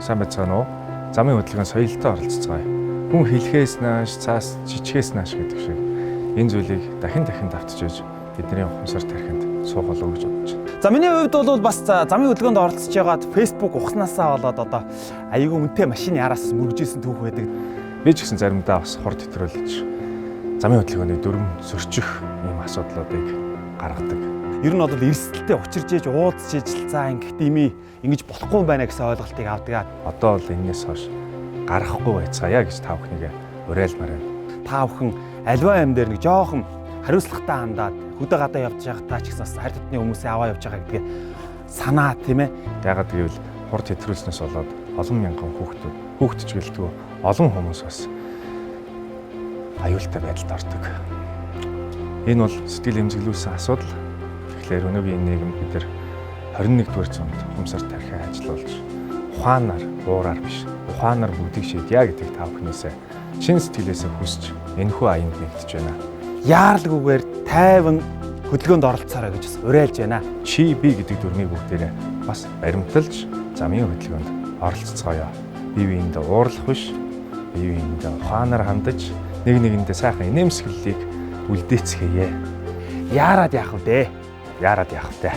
сайн байцгаана уу? Замын хөдөлгөөний соёлтой оролцоцгоё. Хүн хэлхээс нааш, цаас жижигээс нааш гэдэг шиг энэ зүйлийг дахин давтчихж бидний ухамсар тархинд суугал өгж бодож байна. За миний хувьд бол бас замын хөдөлгөөнд оролцож байгаад Facebook ухснаасаа болоод одоо аюулгүй үнэтэй машины араас мөргөжсэн түүх байдаг. Би ч гэсэн заримдаа бас хурд хэтрүүлж замын хөдөлгөөний дүрм зөрчих ийм асуудлуудыг гаргадаг. Ер нь бол эрсдэлтэй учирж ээж уудж ээж за ингэж болохгүй байна гэсэн ойлголтыг авдаг. Одоо бол энэс хойш гарахгүй байцгаая гэж та бүхнийг уриалмаар байна. Та бүхэн альва юм дээр нэг жоохон хариуцлагатай хандаад хөдөө гадаа явж байхдаа ч гэсэн харь татны хүмүүсээ аваа явж байгаа гэдгээ санаа тийм ээ. Ягаад гэвэл хурд хэтрүүлснээс болоод олон мянган хүүхдч гэлтгүү олон хүмүүс бас аюултай байдалд ордог. Энэ бол сэтгэл эмзэглүүлсэн асуудал. Тэгэхээр өнөөгийн нийгэм бид нар 21-р зуунд ухамсар тархиа ажиллуулж ухаанаар, уураар биш, ухаанаар бүгдийг шийдье гэдгийг та бүхнээсээ чин сэтгэлээсээ хүсч энэхүү аянд нэгдэж байна. Яаралгүйгээр тайван хөдөлгөөнд оролцоорой гэж бас уриалж байна. Чи би гэдэг дүрмийг бүгдээрээ бас баримталж замын хөдөлгөөнд оролцоцгоё. Бие биендээ уурлах биш, бие биендээ ухаанаар хандаж нэг нэгэндээ сайхан инээмсэглэлийг үлдээцгээе. Яарад яах вэ? Яарад яах вэ?